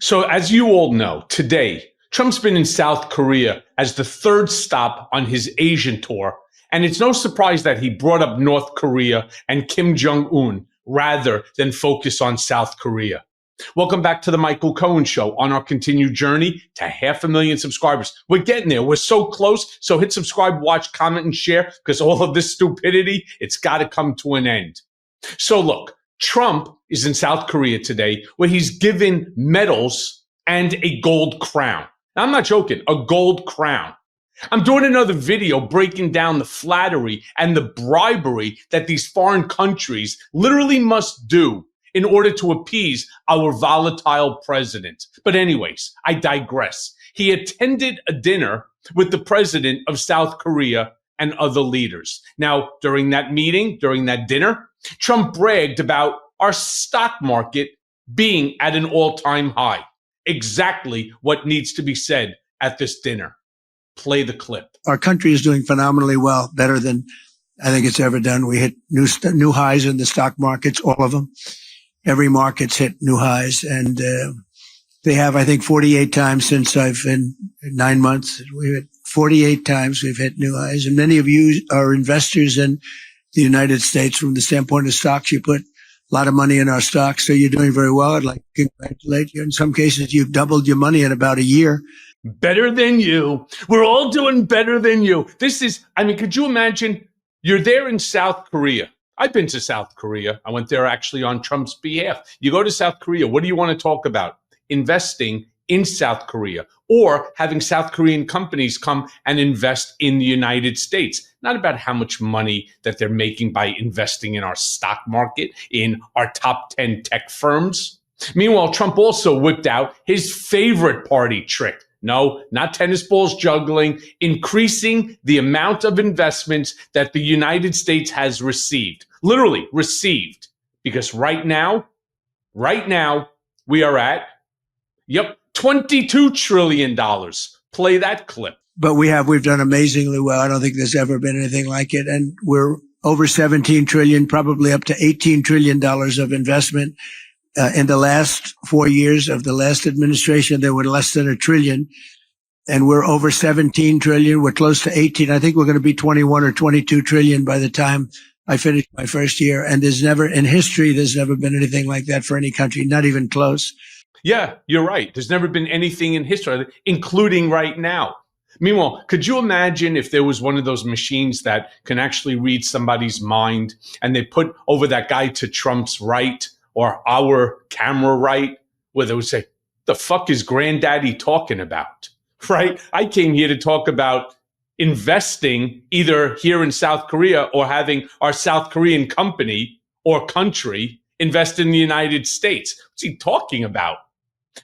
So as you all know, today, Trump's been in South Korea as the third stop on his Asian tour. And it's no surprise that he brought up North Korea and Kim Jong-un rather than focus on South Korea. Welcome back to the Michael Cohen Show on our continued journey to 500,000 subscribers. We're getting there. We're so close. So hit subscribe, watch, comment, and share because all of this stupidity, it's got to come to an end. So look, Trump is in South Korea today where he's given medals and a gold crown. Now, I'm not joking, a gold crown. I'm doing another video breaking down the flattery and the bribery that these foreign countries literally must do in order to appease our volatile president. But anyways, I digress. He attended a dinner with the president of South Korea and other leaders. Now, during that meeting, during that dinner, Trump bragged about our stock market being at an all-time high. Exactly what needs to be said at this dinner. Play the clip. Our country is doing phenomenally well, better than I think it's ever done. We hit new highs in the stock markets, all of them. Every market's hit new highs, and they have, I think, 48 times since I've been 9 months. We've hit 48 times we've hit new highs, and many of you are investors in the United States. From the standpoint of stocks, you put a lot of money in our stocks, so you're doing very well. I'd like to congratulate you. In some cases, you've doubled your money in about a year. Better than you. We're all doing better than you. Could you imagine you're there in South Korea? I've been to South Korea. I went there actually on Trump's behalf. You go to South Korea. What do you want to talk about? Investing in South Korea or having South Korean companies come and invest in the United States. Not about how much money that they're making by investing in our stock market, in our top 10 tech firms. Meanwhile, Trump also whipped out his favorite party trick. No, not tennis balls juggling, increasing the amount of investments that the United States has received. Literally received. Because right now, we are at, $22 trillion. Play that clip. But we've done amazingly well. I don't think there's ever been anything like it. And we're over 17 trillion, probably up to $18 trillion of investment. In the last 4 years of the last administration, there were less than $1 trillion, and we're over 17 trillion. We're close to 18. I think we're going to be 21 or 22 trillion by the time I finish my first year. And there's never been anything like that for any country, not even close. Yeah, you're right. There's never been anything in history, including right now. Meanwhile, could you imagine if there was one of those machines that can actually read somebody's mind and they put over that guy to Trump's right or our camera right, where they would say, the fuck is granddaddy talking about, right? I came here to talk about investing either here in South Korea or having our South Korean company or country invest in the United States. What's he talking about?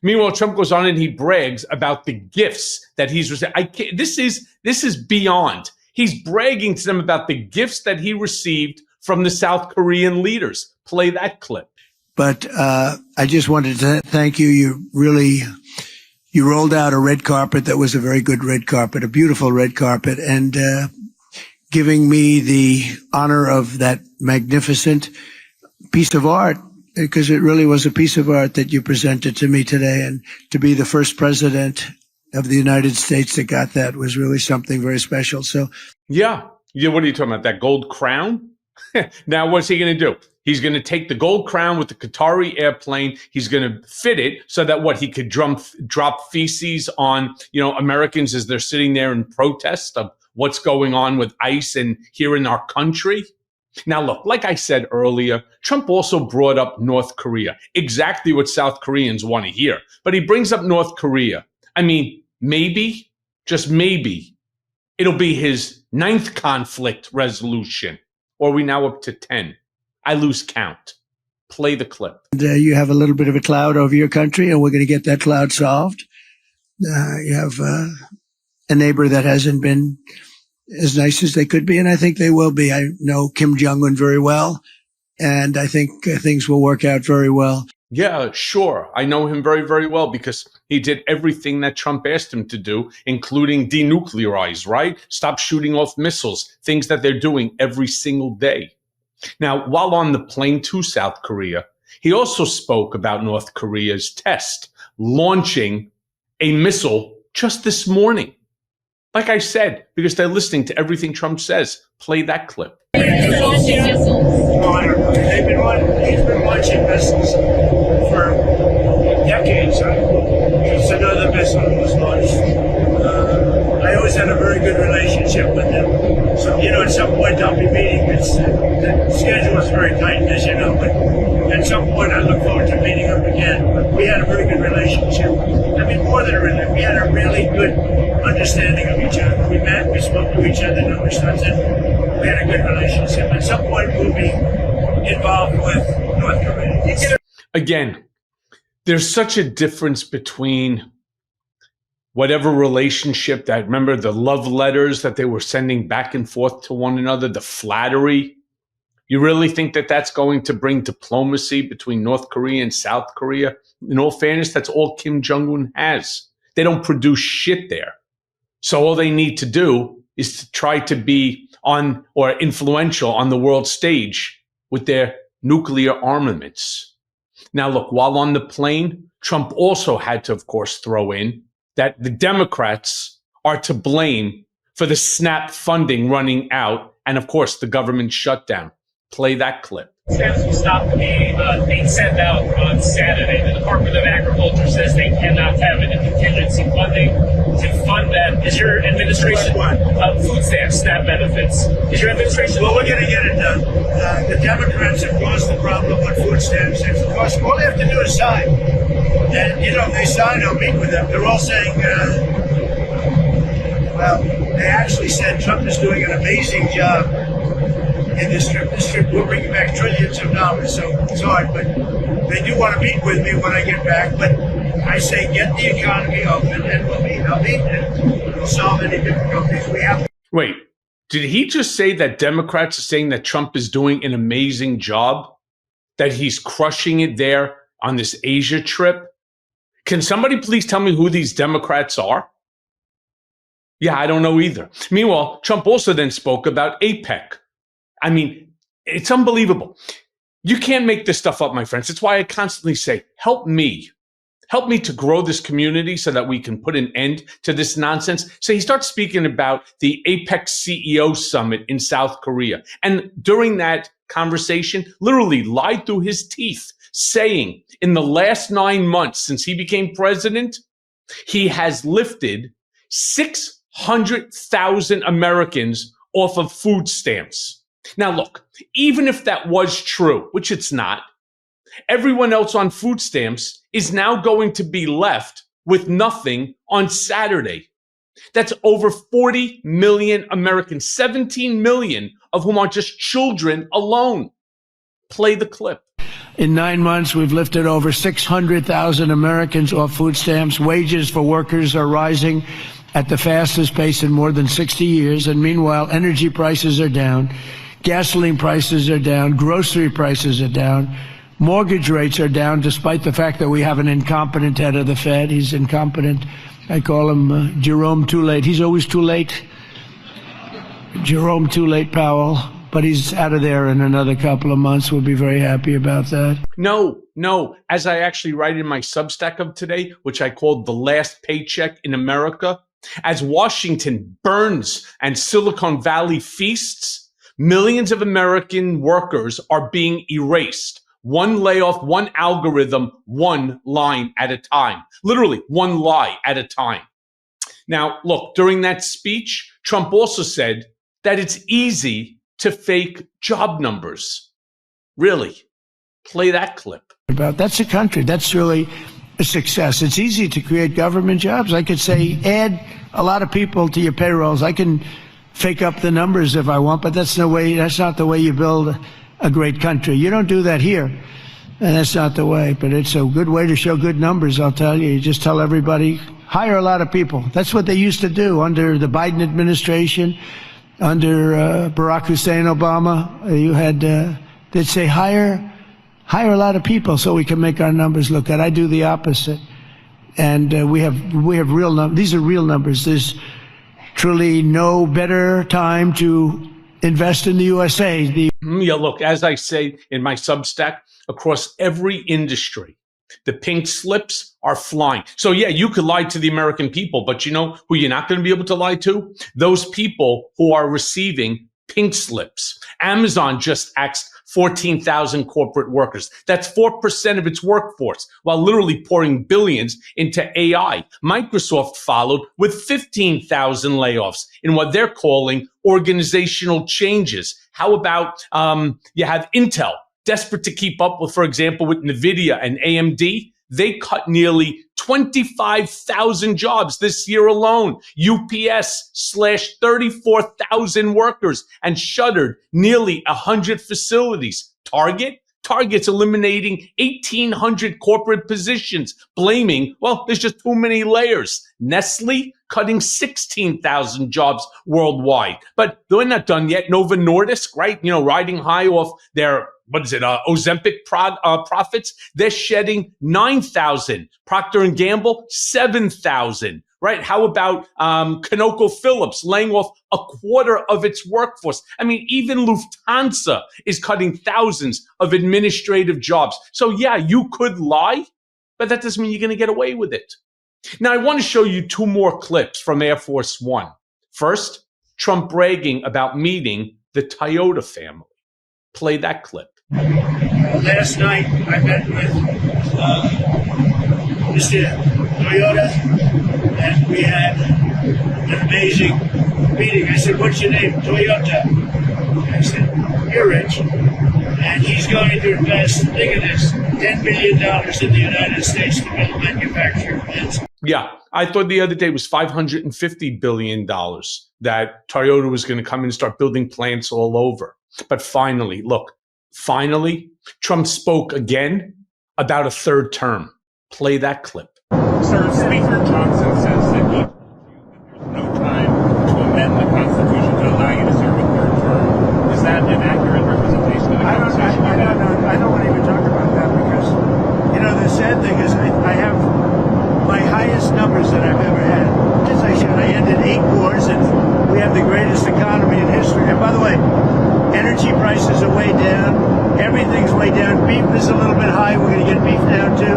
Meanwhile, Trump goes on and he brags about the gifts that he's received. This is beyond. He's bragging to them about the gifts that he received from the South Korean leaders. Play that clip. But I just wanted to thank you. You rolled out a red carpet that was a very good red carpet, a beautiful red carpet, and giving me the honor of that magnificent piece of art, because it really was a piece of art that you presented to me today. And to be the first president of the United States that got that was really something very special. So, yeah. What are you talking about? That gold crown? Now, what's he going to do? He's going to take the gold crown with the Qatari airplane. He's going to fit it so that he could drop feces on, Americans as they're sitting there in protest of what's going on with ICE and here in our country. Now, look, like I said earlier, Trump also brought up North Korea, exactly what South Koreans want to hear. But he brings up North Korea. I mean, maybe, just maybe, it'll be his 9th conflict resolution. Or are we now up to 10? I lose count. Play the clip. You have a little bit of a cloud over your country, and we're going to get that cloud solved. You have a neighbor that hasn't been as nice as they could be, and I think they will be. I know Kim Jong-un very well, and I think things will work out very well. Yeah, sure. I know him very, very well because he did everything that Trump asked him to do, including denuclearize, right? Stop shooting off missiles, things that they're doing every single day. Now, while on the plane to South Korea, he also spoke about North Korea's test launching a missile just this morning. Like I said, because they're listening to everything Trump says. Play that clip. He's been launching missiles for decades. It's another missile that was launched. I always had a very good relationship with him. So, at some point I'll be meeting. The schedule is very tight, as you know, but at some point I look forward to meeting him again. But we had a very good relationship. I mean, more than a relationship, we had a really good understanding of each other. We met, we spoke to each other numerous times, and we had a good relationship. At some point we'll be involved with North Korea. Again, there's such a difference between whatever relationship that, remember the love letters that they were sending back and forth to one another, the flattery. You really think that that's going to bring diplomacy between North Korea and South Korea? In all fairness, that's all Kim Jong-un has. They don't produce shit there. So all they need to do is to try to be on or influential on the world stage with their nuclear armaments. Now, look, while on the plane, Trump also had to, of course, throw in that the Democrats are to blame for the SNAP funding running out and, of course, the government shutdown. Play that clip. Stamps will stop being sent out on Saturday. The Department of Agriculture says they cannot have any contingency funding to fund that. Is your administration food stamps, SNAP benefits? Is your administration? Well, we're going to get it done. The Democrats have caused the problem with food stamps. And of course, all they have to do is sign. And if they sign, I'll meet with them. They're all saying, they actually said Trump is doing an amazing job in this trip. This trip will bring back trillions of dollars, so it's hard, but they do want to meet with me when I get back. But I say, get the economy open and we'll meet. I'll meet and we'll solve any difficulties we have. Wait, did he just say that Democrats are saying that Trump is doing an amazing job? That he's crushing it there on this Asia trip? Can somebody please tell me who these Democrats are? Yeah, I don't know either. Meanwhile, Trump also then spoke about APEC. I mean, it's unbelievable. You can't make this stuff up, my friends. It's why I constantly say, help me to grow this community so that we can put an end to this nonsense. So he starts speaking about the APEC CEO Summit in South Korea. And during that conversation, literally lied through his teeth, saying in the last 9 months since he became president, he has lifted 600,000 Americans off of food stamps. Now, look, even if that was true, which it's not, everyone else on food stamps is now going to be left with nothing on Saturday. That's over 40 million Americans, 17 million of whom are just children alone. Play the clip. In 9 months, we've lifted over 600,000 Americans off food stamps. Wages for workers are rising at the fastest pace in more than 60 years. And meanwhile, energy prices are down. Gasoline prices are down. Grocery prices are down. Mortgage rates are down, despite the fact that we have an incompetent head of the Fed. He's incompetent. I call him Jerome Too Late. He's always too late. Jerome Too Late Powell. But he's out of there in another couple of months. We'll be very happy about that. No. As I actually write in my Substack of today, which I called The Last Paycheck in America, as Washington burns and Silicon Valley feasts, millions of American workers are being erased. One layoff, one algorithm, one line at a time. Literally, one lie at a time. Now, look, during that speech, Trump also said that it's easy to fake job numbers. Really? Play that clip. That's a country. That's really a success. It's easy to create government jobs. I could say, add a lot of people to your payrolls. I can fake up the numbers if I want, but that's not the way you build a great country. You don't do that here, and that's not the way. But it's a good way to show good numbers, I'll tell you. You just tell everybody, hire a lot of people. That's what they used to do under the Biden administration, under Barack Hussein Obama. You had they'd say hire a lot of people so we can make our numbers look good. I do the opposite, and we have real numbers. These are real numbers. There's truly no better time to invest in the USA. Yeah, look, as I say in my Substack, across every industry, The pink slips are flying. So yeah, you could lie to the American people, but you know who you're not going to be able to lie to? Those people who are receiving pink slips. Amazon just axed 14,000 corporate workers. That's 4% of its workforce, while literally pouring billions into AI. Microsoft followed with 15,000 layoffs in what they're calling organizational changes. How about you have Intel, desperate to keep up with, for example, with NVIDIA and AMD? They cut nearly 25,000 jobs this year alone. UPS slashed 34,000 workers and shuttered nearly 100 facilities. Target's eliminating 1,800 corporate positions, blaming, well, there's just too many layers. Nestle cutting 16,000 jobs worldwide. But they're not done yet. Novo Nordisk, right? You know, riding high off their Ozempic profits. They're shedding 9,000. Procter & Gamble, 7,000. Right? How about ConocoPhillips laying off a quarter of its workforce? I mean, even Lufthansa is cutting thousands of administrative jobs. So yeah, you could lie, but that doesn't mean you're going to get away with it. Now, I want to show you two more clips from Air Force One. First, Trump bragging about meeting the Toyota family. Play that clip. Last night, I met with Mr. Toyota, and we had an amazing meeting. I said, "What's your name?" "Toyota." I said, "You're rich." And he's going to invest, think of this, $10 billion in the United States to build manufacturing plants. Yeah, I thought the other day was $550 billion that Toyota was going to come and start building plants all over. But finally, Trump spoke again about a third term. Play that clip. Sir, Speaker Johnson says that there's no time to amend the Constitution to allow you to serve a third term. Is that an accurate representation of the conversation? I don't want to even talk about that because, you know, the sad thing is I have my highest numbers that I've ever had. As I said, I ended 8 wars and we have the greatest economy in history. And by the way, energy prices are way down. Everything's way down. Beef is a little bit high. We're going to get beef down too.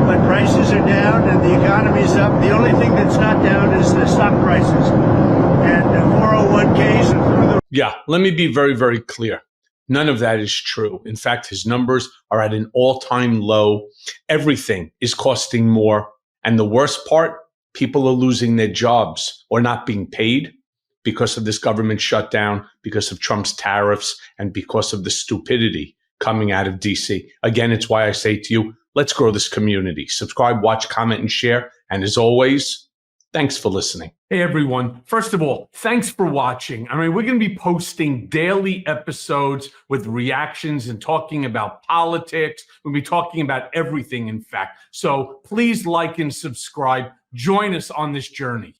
But prices are down and the economy's up. The only thing that's not down is the stock prices and 401ks and through the... Yeah, let me be very, very clear. None of that is true. In fact, his numbers are at an all-time low. Everything is costing more. And the worst part, people are losing their jobs or not being paid because of this government shutdown, because of Trump's tariffs, and because of the stupidity coming out of DC. Again, it's why I say to you, let's grow this community. Subscribe, watch, comment, and share. And as always, thanks for listening. Hey, everyone. First of all, thanks for watching. I mean, we're going to be posting daily episodes with reactions and talking about politics. We'll be talking about everything, in fact. So please like and subscribe. Join us on this journey.